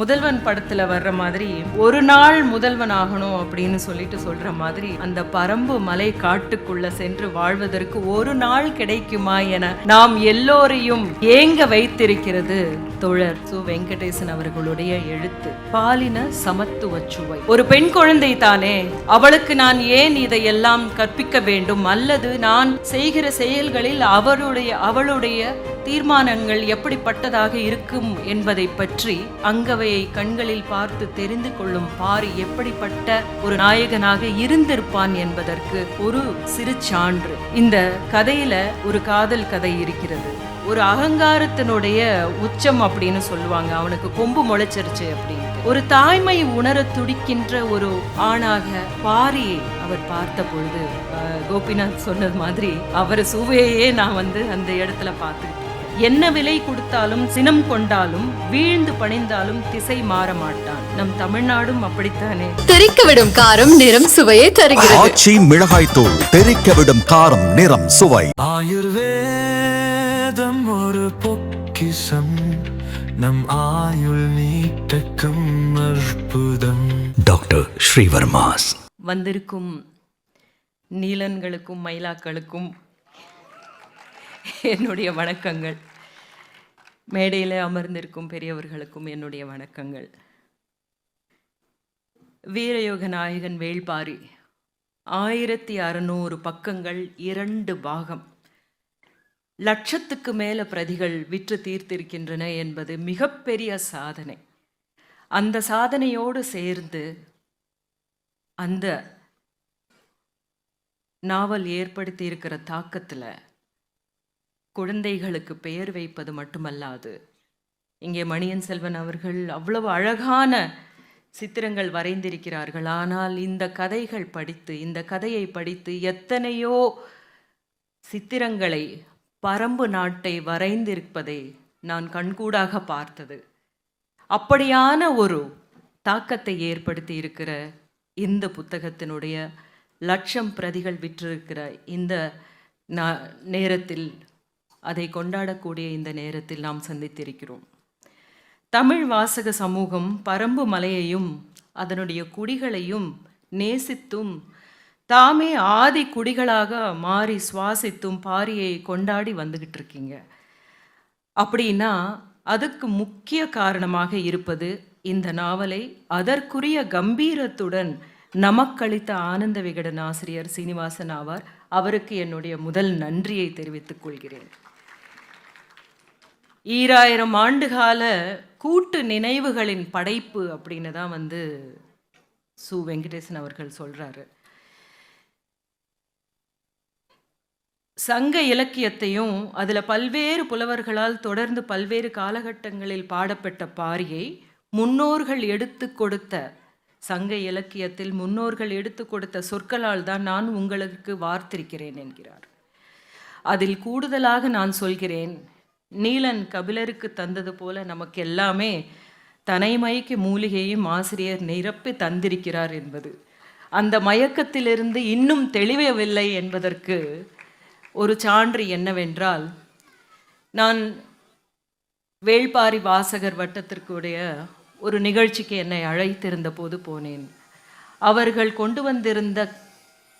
முதல்வன் படத்துல வர்ற மாதிரி ஒரு நாள் முதல்வன் ஆகணும் அப்படின்னு சொல்ற மாதிரி அந்த பரம்பு மலை காட்டுக்குள்ள சென்று வாழ்வதற்கு ஒரு நாள் கிடைக்குமா என நாம் எல்லோரையும் ஏங்க வைத்திருக்கிறது தோழர் சு வெங்கடேசன் அவர்களுடைய எழுத்து. பாலின சமத்துவ சுவை. ஒரு பெண் குழந்தை தானே, அவளுக்கு நான் ஏன் இதையெல்லாம் கற்பிக்க வேண்டும், அல்லது நான் செய்கிற செயல்களில் அவளுடைய தீர்மானங்கள் எப்படிப்பட்டதாக இருக்கும் என்பதை பற்றி அங்கவையை கண்களில் பார்த்து தெரிந்து கொள்ளும் பாரி எப்படிப்பட்ட ஒரு நாயகனாக இருந்திருப்பான் என்பதற்கு ஒரு சிறு சான்று. இந்த கதையில ஒரு காதல் கதை இருக்கிறது. ஒரு அகங்காரத்தினுடைய உச்சம் அப்படின்னு சொல்லுவாங்க, அவனுக்கு கொம்பு முளைச்சிருச்சு அப்படின்னு. ஒரு தாய்மை உணர துடிக்கின்ற ஒரு ஆணாக பாரியை அவர் பார்த்த பொழுது கோபிநாத் சொன்னது மாதிரி அவர் சுவையே நான் அந்த இடத்துல பார்த்துக்கிட்டேன். என்ன விலை கொடுத்தாலும் சினம் கொண்டாலும் வீழ்ந்து பணிந்தாலும் திசை மாற மாட்டான். நம் தமிழ்நாடும் அப்படித்தானே. தெறிக்க விடும் காரம் நிறம் சுவையை தருகிறது. ஆச்சி மிளகாய் தூள் தெறிக்க விடும் காரம் நிறம் சுவை. ஆயுர்வேதம் ஒரு பொக்கிஷம், நம் ஆயுள் நீட்டக்கும் அற்புதம். டாக்டர் ஸ்ரீவர்மாஸ். வந்திருக்கும் நீலன்களுக்கும் மயிலாக்களுக்கும் என்னுடைய வணக்கங்கள். மேடையில் அமர்ந்திருக்கும் பெரியவர்களுக்கும் என்னுடைய வணக்கங்கள். வீரயோக நாயகன் வேள்பாரி 1600 பக்கங்கள், 2 பாகம், லட்சத்துக்கு மேல பிரதிகள் விற்று தீர்த்திருக்கின்றன என்பது மிகப்பெரிய சாதனை. அந்த சாதனையோடு சேர்ந்து அந்த நாவல் ஏற்படுத்தி இருக்கிற தாக்கத்தில் குழந்தைகளுக்கு பெயர் வைப்பது மட்டுமல்லாது, இங்கே மணியன் செல்வன் அவர்கள் அவ்வளவு அழகான சித்திரங்கள் வரைந்திருக்கிறார்கள். ஆனால் இந்த கதையை படித்து எத்தனையோ சித்திரங்களை, பரம்பு நாட்டை வரைந்திருப்பதை நான் கண்கூடாக பார்த்தது. அப்படியான ஒரு தாக்கத்தை ஏற்படுத்தி இருக்கிற இந்த புத்தகத்தினுடைய 1,00,000 பிரதிகள் விற்றிருக்கிற இந்த நேரத்தில், அதை கொண்டாடக்கூடிய இந்த நேரத்தில் நாம் சந்தித்திருக்கிறோம். தமிழ் வாசக சமூகம் பரம்பு மலையையும் அதனுடைய குடிகளையும் நேசித்தும் தாமே ஆதி குடிகளாக மாறி சுவாசித்தும் பாரியை கொண்டாடி வந்துகிட்டு இருக்கீங்க. அப்படின்னா அதுக்கு முக்கிய காரணமாக இருப்பது இந்த நாவலை அதற்குரிய கம்பீரத்துடன் நமக்களித்த ஆனந்த விகடன் ஆசிரியர் சீனிவாசன் ஆவார். அவருக்கு என்னுடைய முதல் நன்றியை தெரிவித்துக் கொள்கிறேன். 2000 ஆண்டுகால கூட்டு நினைவுகளின் படைப்பு அப்படின்னு தான் சு வெங்கடேசன் அவர்கள் சொல்றாரு. சங்க இலக்கியத்தையும் அதுல பல்வேறு புலவர்களால் தொடர்ந்து பல்வேறு காலகட்டங்களில் பாடப்பட்ட பாரியை முன்னோர்கள் எடுத்து கொடுத்த, சங்க இலக்கியத்தில் முன்னோர்கள் எடுத்து கொடுத்த சொற்களால் தான் நான் உங்களுக்கு வார்த்திருக்கிறேன் என்கிறார். அதில் கூடுதலாக நான் சொல்கிறேன், நீலன் கபிலருக்கு தந்தது போல நமக்கு எல்லாமே தனைமயக்க மூலிகையும் ஆசிரியர் நிரப்பி தந்திருக்கிறார் என்பது. அந்த மயக்கத்திலிருந்து இன்னும் தெளிவவில்லை என்பதற்கு ஒரு சான்று என்னவென்றால், நான் வேள்பாரி வாசகர் வட்டத்திற்குடைய ஒரு நிகழ்ச்சிக்கு என்னை அழைத்திருந்த போது போனேன். அவர்கள் கொண்டு வந்திருந்த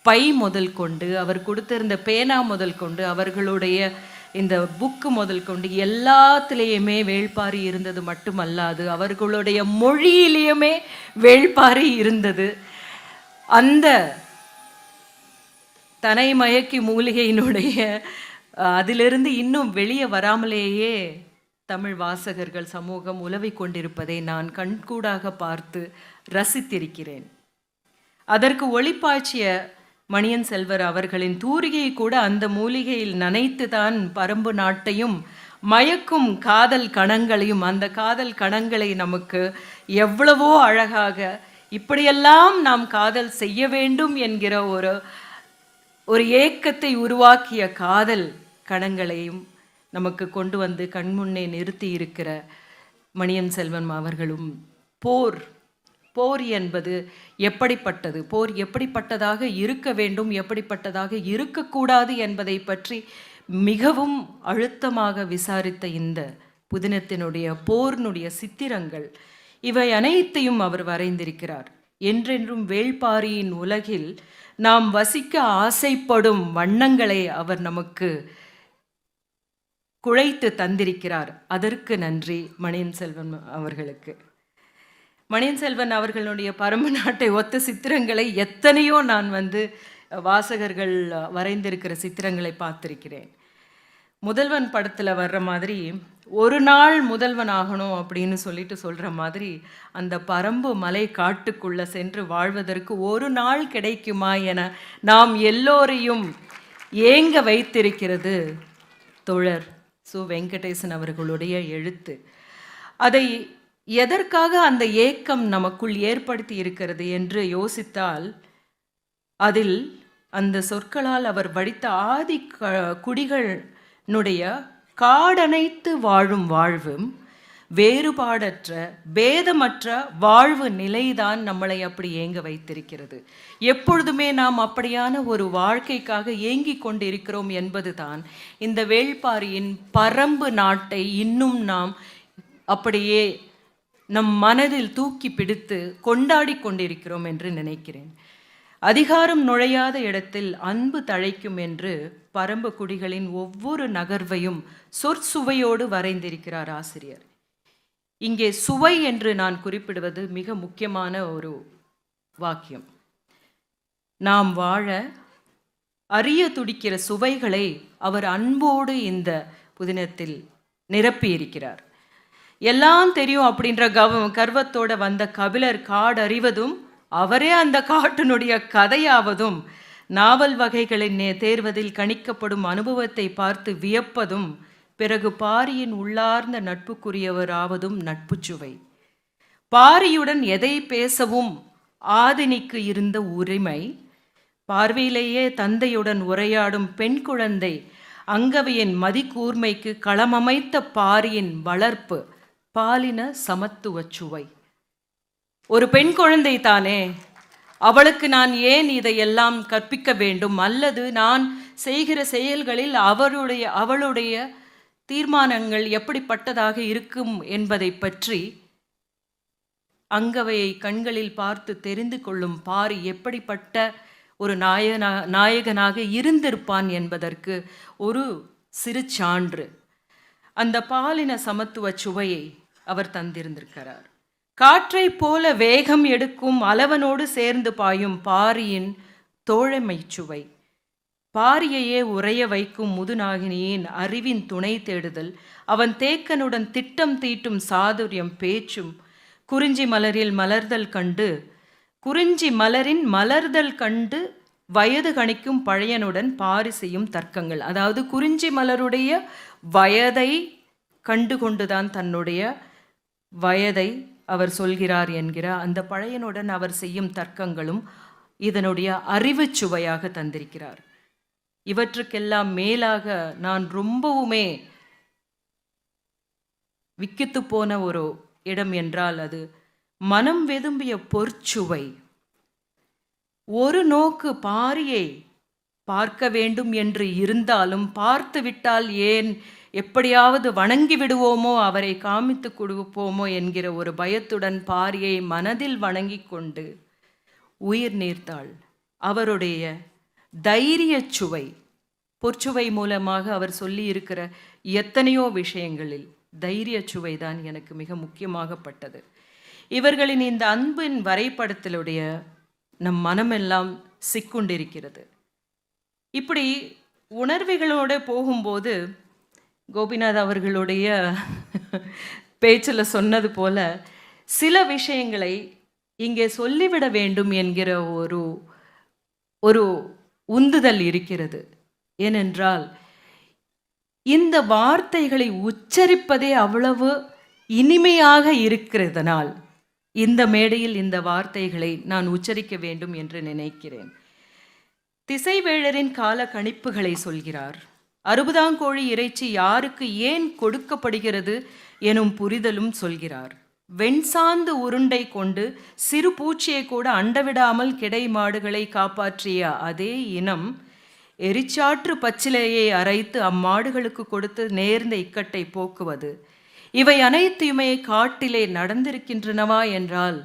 பை முதல் கொண்டு, அவர் கொடுத்திருந்த பேனா முதல் கொண்டு, அவர்களுடைய இந்த புக்கு முதல் கொண்டு எல்லாத்திலேயுமே வேள்பாரி இருந்தது மட்டுமல்லாது அவர்களுடைய மொழியிலேயுமே வேள்பாரி இருந்தது. அந்த தனை மயக்கி மூலிகையினுடைய அதிலிருந்து இன்னும் வெளியே வராமலேயே தமிழ் வாசகர்கள் சமூகம் உலவிக் கொண்டிருப்பதை நான் கண்கூடாக பார்த்து ரசித்திருக்கிறேன். அதற்கு ஒளிப்பாய்ச்சிய மணியன் செல்வர் அவர்களின் தூரிகையை கூட அந்த மூலிகையில் நனைத்து தான் பரம்பு நாட்டையும் மயக்கும் காதல் கணங்களையும், அந்த காதல் கணங்களை நமக்கு எவ்வளவோ அழகாக, இப்படியெல்லாம் நாம் காதல் செய்ய வேண்டும் என்கிற ஒரு ஏக்கத்தை உருவாக்கிய காதல் கணங்களையும் நமக்கு கொண்டு வந்து கண்முன்னே நிறுத்தி இருக்கிற மணியன் செல்வன் அவர்களும், போர் என்பது எப்படிப்பட்டது, போர் எப்படிப்பட்டதாக இருக்க வேண்டும், எப்படிப்பட்டதாக இருக்கக்கூடாது என்பதை பற்றி மிகவும் அழுத்தமாக விசாரித்த இந்த புதினத்தினுடைய போர்னுடைய சித்திரங்கள் இவை அனைத்தையும் அவர் வரைந்திருக்கிறார். என்றென்றும் வேள்பாரியின் உலகில் நாம் வசிக்க ஆசைப்படும் வண்ணங்களை அவர் நமக்கு குழைத்து தந்திருக்கிறார். அதற்கு நன்றி மணியன் செல்வன் அவர்களுக்கு. மணியன் செல்வன் அவர்களுடைய பரம்பு நாட்டை ஒத்த சித்திரங்களை எத்தனையோ நான் வாசகர்கள் வரைந்திருக்கிற சித்திரங்களை பார்த்திருக்கிறேன். முதல்வன் படத்தில் வர்ற மாதிரி ஒரு நாள் முதல்வன் ஆகணும் அப்படின்னு சொல்லிட்டு சொல்கிற மாதிரி அந்த பரம்பு மலை காட்டுக்குள்ளே சென்று வாழ்வதற்கு ஒரு நாள் கிடைக்குமா என நாம் எல்லோரையும் ஏங்க வைத்திருக்கிறது தோழர் சு. வெங்கடேசன் அவர்களுடைய எழுத்து. அதை எதற்காக அந்த ஏக்கம் நமக்குள் ஏற்படுத்தி இருக்கிறது என்று யோசித்தால் அதில் அந்த சொற்களால் அவர் வடித்த ஆதி குடிகளுடைய காடனைத்து வாழும் வாழ்வும் வேறுபாடற்ற பேதமற்ற வாழ்வு நிலைதான் நம்மளை அப்படி ஏங்க வைத்திருக்கிறது. எப்பொழுதுமே நாம் அப்படியான ஒரு வாழ்க்கைக்காக ஏங்கிக் கொண்டிருக்கிறோம் என்பதுதான் இந்த வேள்பாரியின் பரம்பு நாட்டை இன்னும் நாம் அப்படியே நம் மனதில் தூக்கி பிடித்து கொண்டாடி கொண்டிருக்கிறோம் என்று நினைக்கிறேன். அதிகாரம் நுழையாத இடத்தில் அன்பு தழைக்கும் என்று பரம்பு குடிகளின் ஒவ்வொரு நகர்வையும் சொற்சுவையோடு வரைந்திருக்கிறார் ஆசிரியர். இங்கே சுவை என்று நான் குறிப்பிடுவது மிக முக்கியமான ஒரு வாக்கியம். நாம் வாழ அறிய துடிக்கிற சுவைகளை அவர் அன்போடு இந்த புதினத்தில் நிரப்பியிருக்கிறார். எல்லாம் தெரியும் அப்படின்ற கர்வத்தோட வந்த கபிலர் காடறிவதும் அவரே அந்த காட்டினுடைய கதையாவதும் நாவல் வகைகளின் தேர்வதில் கணிக்கப்படும் அனுபவத்தை பார்த்து வியப்பதும் பிறகு பாரியின் உள்ளார்ந்த நட்புக்குரியவராவதும் நட்புச்சுவை. பாரியுடன் எதை பேசவும் ஆதினிக்கு இருந்த உரிமை, பார்வையிலேயே தந்தையுடன் உரையாடும் பெண் குழந்தை அங்கவையின் மதிக்கூர்மைக்கு களமமைத்த பாரியின் வளர்ப்பு, பாலின சமத்துவ சுவை. ஒரு பெண் குழந்தை தானே, அவளுக்கு நான் ஏன் இதையெல்லாம் கற்பிக்க வேண்டும், அல்லது நான் செய்கிற செயல்களில் அவளுடைய தீர்மானங்கள் எப்படிப்பட்டதாக இருக்கும் என்பதை பற்றி அங்கவையை கண்களில் பார்த்து தெரிந்து கொள்ளும் பாரி எப்படிப்பட்ட ஒரு நாயகனாக இருந்திருப்பான் என்பதற்கு ஒரு சிறு சான்று. அந்த பாலின சமத்துவ சுவையை அவர் தந்திருந்திருக்கிறார். காற்றை போல வேகம் எடுக்கும் அளவனோடு சேர்ந்து பாயும் பாரியின் தோழமை சுவை, பாரியையே உறைய வைக்கும் முதுநாகினியின் அறிவின் துணை தேடுதல், அவன் தேக்கனுடன் திட்டம் தீட்டும் சாதுரியம் பேச்சும், குறிஞ்சி மலரில் மலர்தல் கண்டு குறிஞ்சி மலரின் மலர்தல் கண்டு வயது கணிக்கும் பழையனுடன் பாரி செய்யும் தர்க்கங்கள். அதாவது குறிஞ்சி மலருடைய வயதை கண்டு கொண்டுதான் தன்னுடைய வயதை அவர் சொல்கிறார் என்கிற அந்த பழையனுடன் அவர் செய்யும் தர்க்கங்களும் இதனுடைய அறிவு சுவையாக தந்திருக்கிறார். இவற்றுக்கெல்லாம் மேலாக நான் ரொம்பவுமே விக்கித்து போன ஒரு இடம் என்றால் அது மனம் வெதும்பிய பொற்சுவை. ஒரு நோக்கு பாரியை பார்க்க வேண்டும் என்று இருந்தாலும் பார்த்து விட்டால் ஏன் எப்படியாவது வணங்கி விடுவோமோ, அவரை காமித்து கொடுப்போமோ என்கிற ஒரு பயத்துடன் பாரியை மனதில் வணங்கி கொண்டு உயிர் நீர்த்தாள். அவருடைய தைரிய சுவை, பொற்சுவை மூலமாக அவர் சொல்லி இருக்கிற எத்தனையோ விஷயங்களில் தைரிய சுவைதான் எனக்கு மிக முக்கியமாகப்பட்டது. இவர்களின் இந்த அன்பின் வரைபடத்திலுடைய நம் மனமெல்லாம் சிக்குண்டிருக்கிறது. இப்படி உணர்வுகளோடு போகும்போது கோபிநாத் அவர்களுடைய பேச்சில் சொன்னது போல சில விஷயங்களை இங்கே சொல்லிவிட வேண்டும் என்கிற ஒரு உந்துதல் இருக்கிறது. ஏனென்றால் இந்த வார்த்தைகளை உச்சரிப்பதே அவ்வளவு இனிமையாக இருக்கிறதனால் இந்த மேடையில் இந்த வார்த்தைகளை நான் உச்சரிக்க வேண்டும் என்று நினைக்கிறேன். திசைவேழரின் கால கணிப்புகளை சொல்கிறார். 60ஆம் கோழி இறைச்சி யாருக்கு ஏன் கொடுக்கப்படுகிறது எனும் புரிதலும் சொல்கிறார். வெண்சாந்து உருண்டை கொண்டு சிறு பூச்சியை கூட அண்டவிடாமல் கிடை மாடுகளை காப்பாற்றிய அதே இனம் எரிச்சாற்று பச்சிலையை அரைத்து அம்மாடுகளுக்கு கொடுத்து நேர்ந்த இக்கட்டை போக்குவது. இவை அனைத்துமே காட்டிலே நடந்திருக்கின்றனவா என்றால்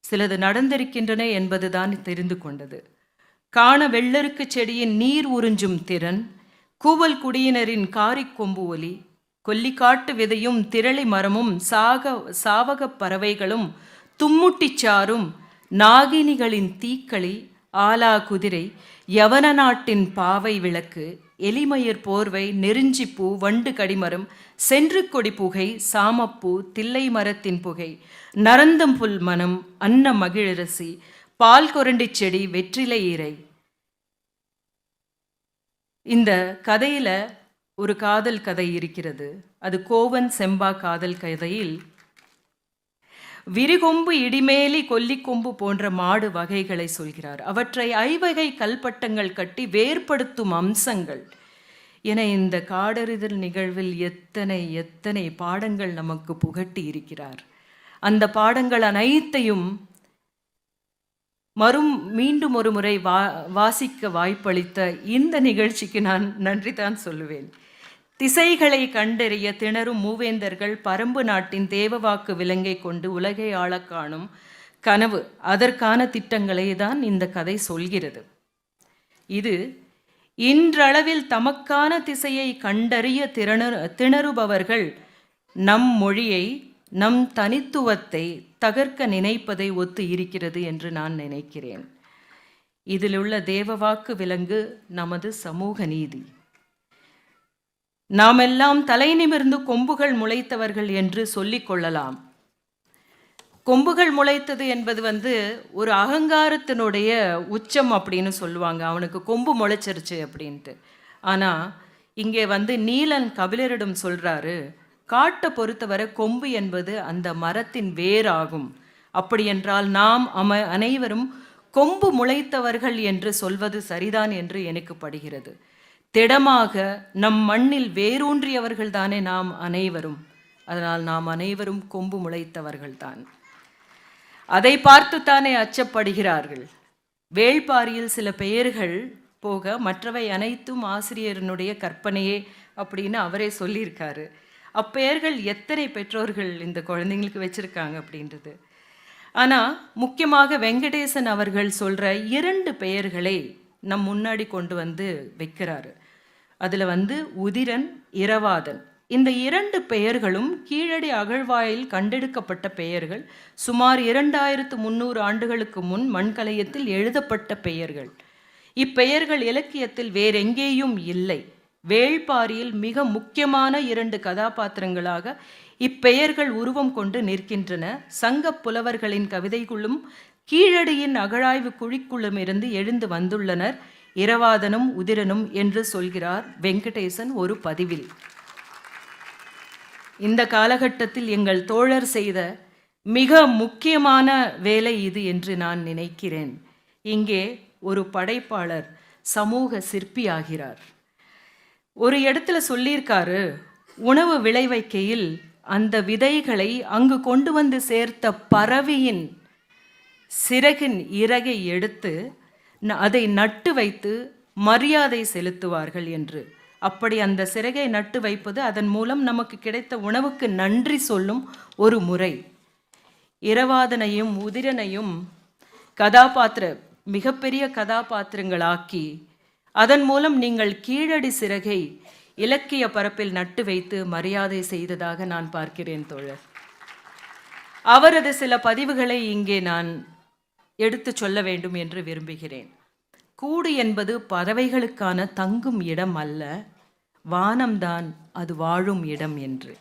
சிலது நடந்திருக்கின்றன என்பதுதான் தெரிந்து கொண்டது. காண வெள்ளருக்கு செடியின் நீர் உறிஞ்சும் திறன், கூவல் குடியினரின் காரிக்கொம்பு ஒலி, கொல்லிக்காட்டு விதையும் திரளி மரமும் சாவகப் பறவைகளும் தும்முட்டிச்சாரும் நாகினிகளின் தீக்களி, ஆலா குதிரை, யவன நாட்டின் பாவை விளக்கு, எலிமயிர் போர்வை, நெருஞ்சிப்பூ, வண்டு கடிமரம், சென்று கொடி புகை, சாமப்பூ, தில்லை மரத்தின் புகை, நரந்தம்புல் மனம், அன்ன மகிழரசி, பால் கொரண்டி செடி, வெற்றிலை இறை. இந்த கதையில ஒரு காதல் கதை இருக்கிறது. அது கோவன் செம்பா காதல் கதையில் விரிகொம்பு, இடிமேலி, கொல்லிக்கொம்பு போன்ற மாடு வகைகளை சொல்கிறார். அவற்றை ஐவகை கல்பட்டங்கள் கட்டி வேறுபடுத்தும் அம்சங்கள் என இந்த காடறிதல் நிகழ்வில் எத்தனை எத்தனை பாடங்கள் நமக்கு புகட்டி இருக்கிறார். அந்த பாடங்கள் அனைத்தையும் மீண்டும் ஒரு முறை வாசிக்க வாய்ப்பளித்த இந்த நிகழ்ச்சிக்கு நான் நன்றி தான் சொல்லுவேன். திசைகளை கண்டறிய திணறும் மூவேந்தர்கள் பரம்பு நாட்டின் தேவவாக்கு விலங்கை கொண்டு உலகை ஆள காணும் கனவு, அதற்கான திட்டங்களை தான் இந்த கதை சொல்கிறது. இது இன்றளவில் தமக்கான திசையை கண்டறிய திணறுபவர்கள் நம் மொழியை, நம் தனித்துவத்தை தகர்க்க நினைப்பதை ஒத்து இருக்கிறது என்று நான் நினைக்கிறேன். இதிலுள்ள தேவவாக்கு விலங்கு நமது சமூக நீதி. நாமெல்லாம் தலை நிமிர்ந்து கொம்புகள் முளைத்தவர்கள் என்று சொல்லிக் கொள்ளலாம். கொம்புகள் முளைத்தது என்பது ஒரு அகங்காரத்தினுடைய உச்சம் அப்படின்னு சொல்லுவாங்க. அவனுக்கு கொம்பு முளைச்சிருச்சு அப்படின்ட்டு. ஆனால் இங்கே நீலன் கபிலரிடம் சொல்கிறாரு, காட்டை பொறுத்தவரை கொம்பு என்பது அந்த மரத்தின் வேராகும். அப்படி என்றால் நாம் அனைவரும் கொம்பு முளைத்தவர்கள் என்று சொல்வது சரிதான் என்று எனக்கு படுகிறது. திடமாக நம் மண்ணில் வேரூன்றியவர்கள் தானே நாம் அனைவரும். அதனால் நாம் அனைவரும் கொம்பு முளைத்தவர்கள்தான். அதை பார்த்துத்தானே அச்சப்படுகிறார்கள். வேள்பாரியில் சில பெயர்கள் போக மற்றவை அனைத்தும் ஆசிரியரனுடைய கற்பனையே அப்படின்னு அவரே சொல்லியிருக்காரு. அப்பெயர்கள் எத்தனை பெற்றோர்கள் இந்த குழந்தைங்களுக்கு வச்சிருக்காங்க அப்படின்றது. ஆனால் முக்கியமாக வெங்கடேசன் அவர்கள் சொல்கிற 2 பெயர்களை நம் முன்னாடி கொண்டு வைக்கிறாரு. அதில் உதிரன், இரவாதன். இந்த 2 பெயர்களும் கீழடி அகழ்வாயில் கண்டெடுக்கப்பட்ட பெயர்கள். சுமார் 2300 ஆண்டுகளுக்கு முன் மண்கலயத்தில் எழுதப்பட்ட பெயர்கள். இப்பெயர்கள் இலக்கியத்தில் வேறெங்கேயும் இல்லை. வேள்பாரியில் மிக முக்கியமான 2 கதாபாத்திரங்களாக இப்பெயர்கள் உருவம் கொண்டு நிற்கின்றன. சங்க புலவர்களின் கவிதைக்குள்ளும் கீழடியின் அகழாய்வு குழிக்குள்ளும் இருந்து எழுந்து வந்துள்ளனர் இரவாதனும் உதிரனும் என்று சொல்கிறார் வெங்கடேசன் ஒரு பதிவில். இந்த காலகட்டத்தில் எங்கள் தோழர் செய்த மிக முக்கியமான வேலை இது என்று நான் நினைக்கிறேன். இங்கே ஒரு படைப்பாளர் சமூக சிற்பியாகிறார். ஒரு இடத்துல சொல்லியிருக்காரு, உணவு விளைவைக்கையில் அந்த விதைகளை அங்கு கொண்டு சேர்த்த பறவையின் சிறகின் இறகை எடுத்து அதை நட்டு வைத்து மரியாதை செலுத்துவார்கள் என்று. அப்படி அந்த சிறகை நட்டு வைப்பது அதன் மூலம் நமக்கு கிடைத்த உணவுக்கு நன்றி சொல்லும் ஒரு முறை. இரவாதனையும் உதிரனையும் மிகப்பெரிய கதாபாத்திரங்களாக்கி அதன் மூலம் நீங்கள் கீழடி சிறகை இலக்கிய பரப்பில் நட்டு வைத்து மரியாதை செய்ததாக நான் பார்க்கிறேன் தோழர். அவரது சில பதிவுகளை இங்கே நான் எடுத்து சொல்ல வேண்டும் என்று விரும்புகிறேன். கூடு என்பது பறவைகளுக்கான தங்கும் இடம் அல்ல, வானம்தான் அது வாழும் இடம் என்று.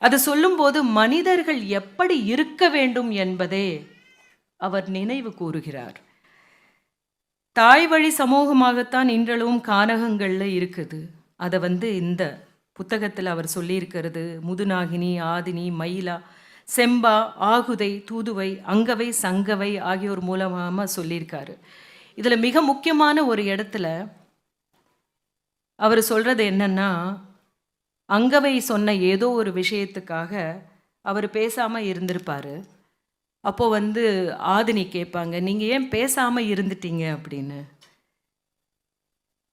அது சொல்லும்போது மனிதர்கள் எப்படி இருக்க வேண்டும் என்பதே அவர் நினைவு கூறுகிறார். தாய் வழி சமூகமாகத்தான் இன்றளவும் கானகங்கள்ல இருக்குது. அதை இந்த புத்தகத்தில் அவர் சொல்லியிருக்கிறது. முதுநாகினி, ஆதினி, மயிலா, செம்பா, ஆகுதை, தூதுவை, அங்கவை, சங்கவை ஆகியோர் மூலமாக சொல்லியிருக்காரு. இதில் மிக முக்கியமான ஒரு இடத்துல அவர் சொல்கிறது என்னன்னா, அங்கவை சொன்ன ஏதோ ஒரு விஷயத்துக்காக அவர் பேசாமல் இருந்திருப்பார். அப்போது ஆதினி கேட்பாங்க, நீங்கள் ஏன் பேசாமல் இருந்துட்டீங்க அப்படின்னு.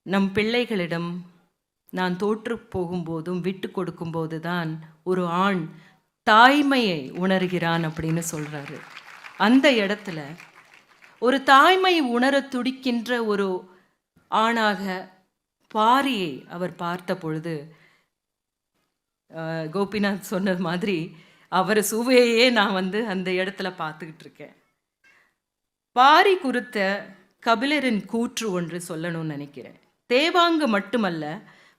நம் பிள்ளைகளிடம் நான் தோற்று போகும்போதும் விட்டு கொடுக்கும்போது தான் ஒரு ஆண் தாய்மையை உணர்கிறான் அப்படின்னு சொல்கிறாரு. அந்த இடத்துல ஒரு தாய்மை உணர துடிக்கின்ற ஒரு ஆணாக பாரியை அவர் பார்த்த பொழுது, கோபிநாத் சொன்னது மாதிரி அவர் சுவையே நான் அந்த இடத்துல பார்த்துக்கிட்டு இருக்கேன். பாரி குறித்த கபிலரின் கூற்று ஒன்று சொல்லணும்னு நினைக்கிறேன். தேவாங்கு மட்டுமல்ல,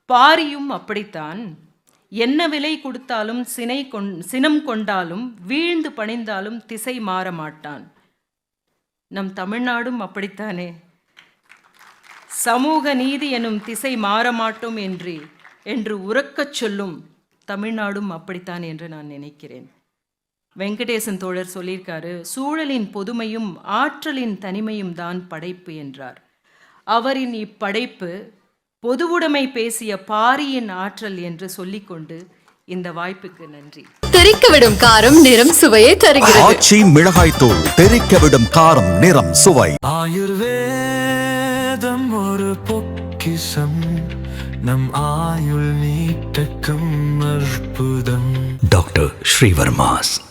பாரியும் அப்படித்தான். என்ன விலை கொடுத்தாலும் சினம் கொண்டாலும் வீழ்ந்து பணிந்தாலும் திசை மாற மாட்டான். நம் தமிழ்நாடும் அப்படித்தானே. சமூக நீதி எனும் திசை மாற மாட்டோம் என்று உரக்கச் சொல்லும் தமிழ்நாடும் அப்படித்தான் என்று நான் நினைக்கிறேன். வெங்கடேசன் தோழர் சொல்லியிருக்காரு, சூழலின் பொதுமையும் ஆற்றலின் தனிமையும் தான் படைப்பு என்றார். அவரின் இப்படைப்பு பொதுவுடைமை பேசிய பாரியின் ஆற்றல் என்று சொல்லிக்கொண்டு இந்த வாய்ப்புக்கு நன்றி. தெறிக்கவிடும் காரம் நிறம் சுவையை தருகிறது. ஆச்சி மிளகாய் தூள் தெறிக்கவிடும் காரம் நிறம் சுவை. ஆயுர்வேதம் ஒரு பொக்கிஷம், நம் ஆயுள் நீட்டக்கும் அற்புதம். டாக்டர் ஸ்ரீவர்மாஸ்.